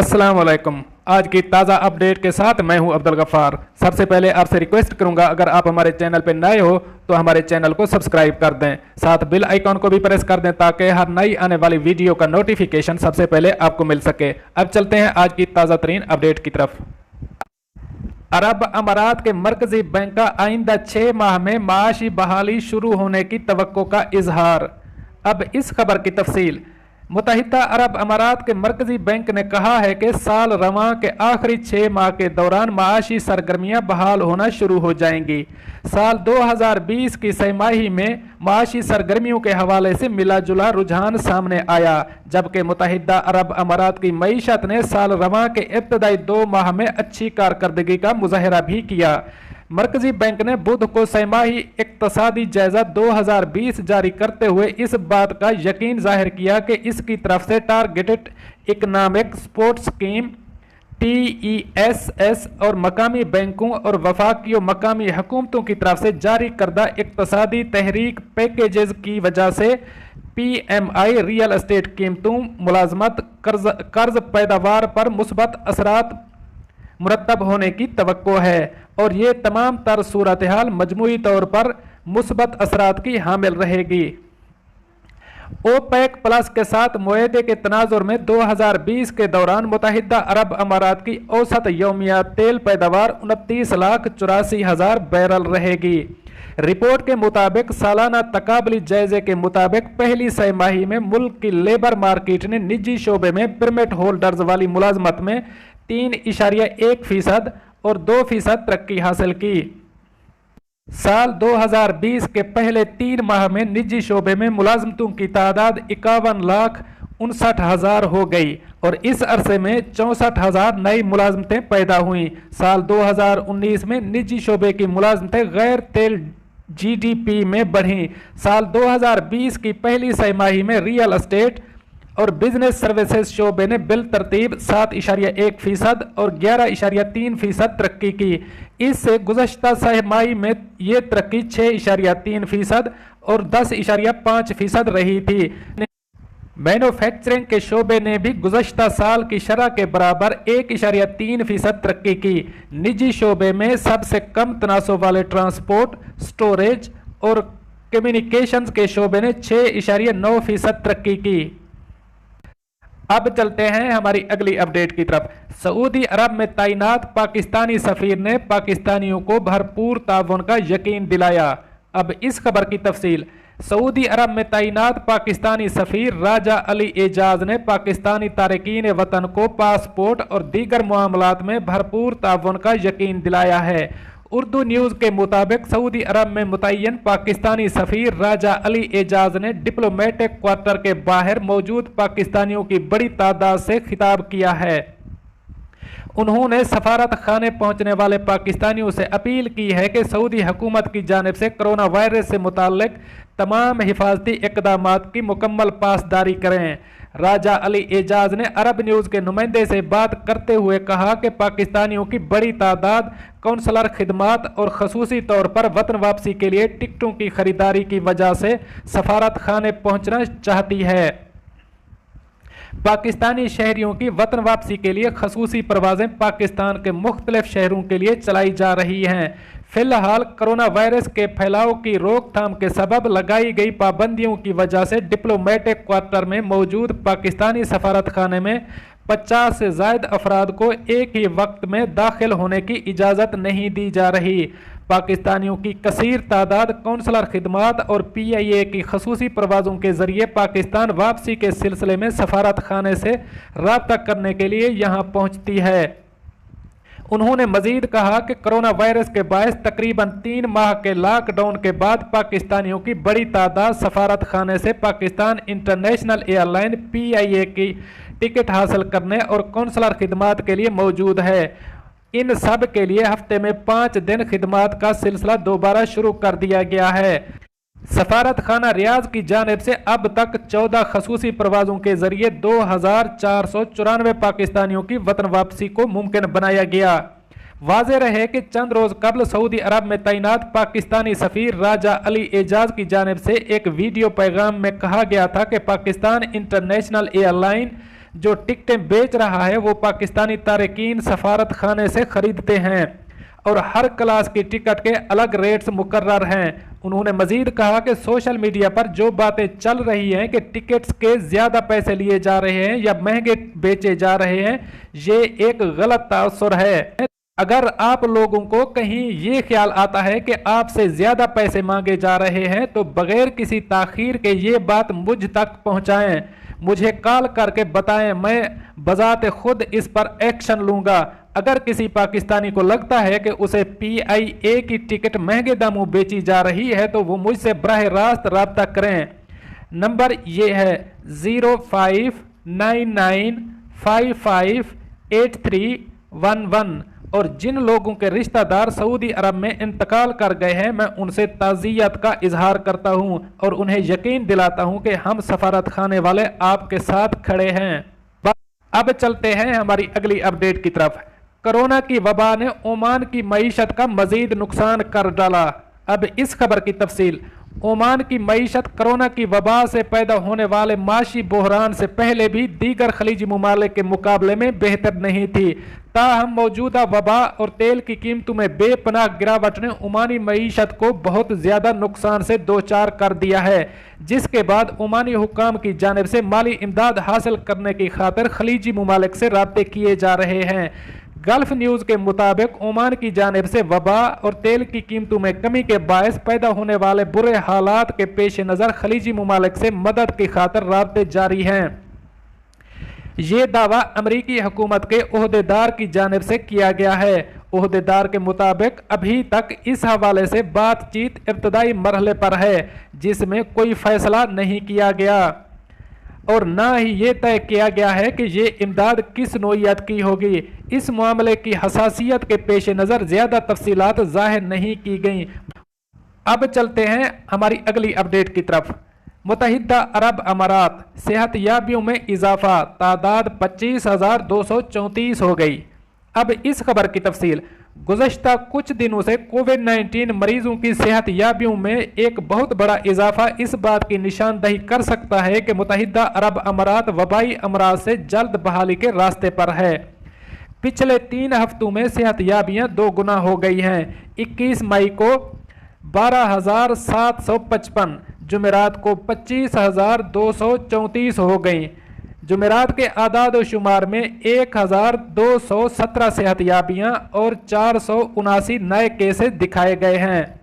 अस्सलाम वालेकुम। आज की ताज़ा अपडेट के साथ मैं हूं अब्दुल गफ्फार। सबसे पहले आपसे रिक्वेस्ट करूंगा, अगर आप हमारे चैनल पर नए हो तो हमारे चैनल को सब्सक्राइब कर दें, साथ बेल आइकॉन को भी प्रेस कर दें ताकि हर नई आने वाली वीडियो का नोटिफिकेशन सबसे पहले आपको मिल सके। अब चलते हैं आज की ताज़ा तरीन अपडेट की तरफ। अरब अमारात के मरकजी बैंक का आइंदा 6 माह में माशी बहाली शुरू होने की तवक्को का इजहार। अब इस खबर की तफसील। मुत्तहिदा अरब अमारात के मरकजी बैंक ने कहा है कि साल रवां के आखिरी 6 माह के दौरान माशी सरगर्मियां बहाल होना शुरू हो जाएंगी। साल 2020 की छमाही में माशी सरगर्मियों के हवाले से मिला जुला रुझान सामने आया, जबकि मुत्तहिदा अरब अमारात की मईशत ने साल रवां के इब्तदाई 2 माह में अच्छी कारकर्दगी का मुजाहरा भी किया। मरकजी बैंक ने बुध को छमाही इक्तसादी जायजा 2020 जारी करते हुए इस बात का यकीन जाहिर किया कि इसकी तरफ से targeted economic support scheme TESS और मकामी बैंकों और वफाकी और मकामी हुकूमतों की तरफ से जारी करदा इक्तसादी तहरीक पैकेजेस की वजह से PMI रियल एस्टेट कीमतों, मुलाजमत, कर्ज पैदावार पर मुस्बत असरात मुरतब होने की तवक्को है और ये तमाम तर सूरत हाल मजमूई तौर पर मुस्बत असरात की हामिल रहेगी। ओपेक प्लस के साथ मुआहदे के तनाजुर में 2020 के दौरान मुत्तहिदा अरब अमारात की औसत यौमिया तेल पैदावार 29,84,000 बैरल रहेगी। रिपोर्ट के मुताबिक सालाना तकाबली जायजे के मुताबिक पहली छमाही में मुल्क की लेबर मार्केट ने निजी शोबे में परमिट होल्डर्स वाली मुलाजमत में 3.1% और 2% तरक्की हासिल की। साल 2020 के पहले 3 माह में निजी शोबे में मुलाजमतों की तादाद 51,59,000 हो गई और इस अरसे में 64,000 नई मुलाजमतें पैदा हुई। साल 2019 में निजी शोबे की मुलाजमतें गैर तेल GDP में बढ़ी। साल 2020 की पहली छमाही में रियल एस्टेट और बिजनेस सर्विसेज शोबे ने बिल तरतीब 7.1% और 11.3% तरक्की की। इससे गुज़श्ता छमाही में ये तरक्की 6.3% और 10.5% रही थी। मैन्युफैक्चरिंग के शोबे ने भी गुज़श्ता साल की शरह के बराबर 1.3% तरक्की की। निजी शोबे में सबसे कम तनासब वाले ट्रांसपोर्ट, स्टोरेज और कम्युनिकेशंस के शोबे ने 6.9% तरक्की की। अब चलते हैं हमारी अगली अपडेट की तरफ। सऊदी अरब में तैनात पाकिस्तानी सफीर ने पाकिस्तानियों को भरपूर ताउन का यकीन दिलाया। अब इस खबर की तफसील। सऊदी अरब में तैनात पाकिस्तानी सफीर राजा अली एजाज ने पाकिस्तानी तारकीन वतन को पासपोर्ट और दीगर मामलात में भरपूर ताउन का यकीन दिलाया है। उर्दू न्यूज़ के मुताबिक सऊदी अरब में मुतय्यन पाकिस्तानी सफीर राजा अली एजाज ने डिप्लोमेटिक क्वार्टर के बाहर मौजूद पाकिस्तानियों की बड़ी तादाद से खिताब किया है। उन्होंने सफारत खाने पहुंचने वाले पाकिस्तानियों से अपील की है कि सऊदी हुकूमत की जानिब से कोरोना वायरस से मुताल्लिक तमाम हिफाजती इक़दामात की मुकम्मल पासदारी करें। राजा अली एजाज ने अरब न्यूज़ के नुमाइंदे से बात करते हुए कहा कि पाकिस्तानियों की बड़ी तादाद कौंसलर खिदमात और खसूसी तौर पर वतन वापसी के लिए टिकटों की खरीदारी की वजह से सफारत खाने पहुंचना चाहती है। पाकिस्तानी शहरियों की वतन वापसी के लिए खसूसी परवाजें पाकिस्तान के मुख्तलिफ शहरों के लिए चलाई जा रही हैं। फिलहाल कोरोना वायरस के फैलाव की रोकथाम के सबब लगाई गई पाबंदियों की वजह से डिप्लोमेटिक क्वार्टर में मौजूद पाकिस्तानी सफारत खाने में 50 से ज़ायद अफराद को एक ही वक्त में दाखिल होने की इजाज़त नहीं दी जा रही। पाकिस्तानियों की कसीर तादाद कौंसलर खिदमात और PIA की खसूसी परवाज़ों के ज़रिए पाकिस्तान वापसी के सिलसिले में सफारत खाने से राब्ता करने के लिए यहाँ पहुँचती है। उन्होंने मजीद कहा कि कोरोना वायरस के बायस तकरीबन 3 माह के लॉकडाउन के बाद पाकिस्तानियों की बड़ी तादाद सफारत खाने से पाकिस्तान इंटरनेशनल एयरलाइन PIA की टिकट हासिल करने और कौंसलर खिदमात के लिए मौजूद है। इन सब के लिए हफ्ते में 5 दिन खिदमात का सिलसिला दोबारा शुरू कर दिया गया है। सफारत खाना रियाज की जानिब से अब तक 14 खसूसी परवाज़ों के जरिए 2,494 पाकिस्तानियों की वतन वापसी को मुमकिन बनाया गया। वाज़ेह रहे कि चंद रोज़ कबल सऊदी अरब में तैनात पाकिस्तानी सफ़ीर राजा अली एजाज की जानिब से एक वीडियो पैगाम में कहा गया था कि पाकिस्तान इंटरनेशनल एयरलाइन जो टिकटें बेच रहा है वो पाकिस्तानी तारकीन सफारत खाने से खरीदते हैं और हर क्लास की टिकट के अलग रेट्स मुकर्रर हैं। उन्होंने मजीद कहा कि सोशल मीडिया पर जो बातें चल रही हैं कि टिकट्स के ज़्यादा पैसे लिए जा रहे हैं या महंगे बेचे जा रहे हैं, ये एक गलत तासुर है। अगर आप लोगों को कहीं ये ख्याल आता है कि आपसे ज़्यादा पैसे मांगे जा रहे हैं तो बगैर किसी ताखीर के ये बात मुझ तक पहुंचाएं, मुझे कॉल करके बताएं, मैं बजाते खुद इस पर एक्शन लूँगा। अगर किसी पाकिस्तानी को लगता है कि उसे PIA की टिकट महंगे दामों बेची जा रही है तो वो मुझसे बराह रास्त रब्ता करें। नंबर ये है 0599558311। और जिन लोगों के रिश्तेदार सऊदी अरब में इंतकाल कर गए हैं मैं उनसे ताज़ियत का इजहार करता हूं और उन्हें यकीन दिलाता हूं कि हम सफारत खाने वाले आपके साथ खड़े हैं। अब चलते हैं हमारी अगली अपडेट की तरफ। कोरोना की वबा ने ओमान की मईशत का मजीद नुकसान कर डाला। अब इस खबर की तफसील। ओमान की मईशत कोरोना की वबा से पैदा होने वाले माशी बहरान से पहले भी दीगर खलीजी ममालिक के मुकाबले में बेहतर नहीं थी। ताहम मौजूदा वबा और तेल की कीमतों में बेपनाह गिरावट ने ओमानी मईशत को बहुत ज़्यादा नुकसान से दो चार कर दिया है, जिसके बाद ओमानी हुक्काम की जानिब से माली इमदाद हासिल करने की खातिर खलीजी ममालिक से राब्ते किए जा रहे हैं। गल्फ न्यूज़ के मुताबिक ओमान की जानिब से वबा और तेल की कीमतों में कमी के बायस पैदा होने वाले बुरे हालात के पेश नज़र खलीजी ममालिक से मदद की खातिर राब्ते जारी हैं। ये दावा अमरीकी हुकूमत के ओहदेदार की जानिब से किया गया है। ओहदेदार के मुताबिक अभी तक इस हवाले से बातचीत इब्तदाई मरहले पर है, जिसमें कोई फैसला नहीं किया गया और ना ही ये तय किया गया है कि ये इमदाद किस नौइयत की होगी। इस मामले की हसासियत के पेश नज़र ज़्यादा तफसीलात ज़ाहिर नहीं की गई। अब चलते हैं हमारी अगली अपडेट की तरफ। मुत्तहिदा अरब अमारात सेहत याबियों में इजाफा, तादाद 25,234 हो गई। अब इस खबर की तफसील। गुज़श्ता कुछ दिनों से कोविड-19 मरीजों की सेहत याबियों में एक बहुत बड़ा इजाफा इस बात की निशानदही कर सकता है कि मुत्तहिदा अरब अमारात वबाई अमराज से जल्द बहाली के रास्ते पर है। पिछले 3 हफ्तों में सेहत याबियाँ 2 गुना हो गई हैं। 21 मई को 12,755, जुमेरात को 25,234 हो गई। जुमेरात के आदाद व शुमार में 1,217 सेहतयाबियाँ और 479 नए केसेस दिखाए गए हैं।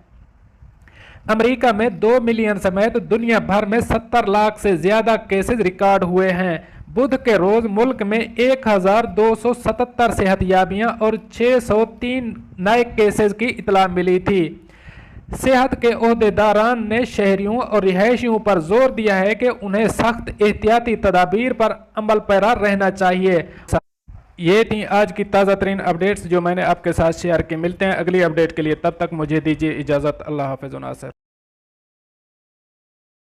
अमेरिका में 2 मिलियन समेत दुनिया भर में 70 लाख से ज़्यादा केसेस रिकॉर्ड हुए हैं। बुध के रोज़ मुल्क में 1,277 सेहतयाबियाँ और 603 नए केसेस की इतला मिली थी। सेहत के ओहदेदारान ने शहरियों और रिहायशियों पर जोर दिया है कि उन्हें सख्त एहतियाती तदाबीर पर अमल पैरा रहना चाहिए। ये थी आज की ताज़ा तरीन अपडेट्स जो मैंने आपके साथ शेयर की। मिलते हैं अगली अपडेट के लिए, तब तक मुझे दीजिए इजाज़त। अल्लाह हाफ़िज़।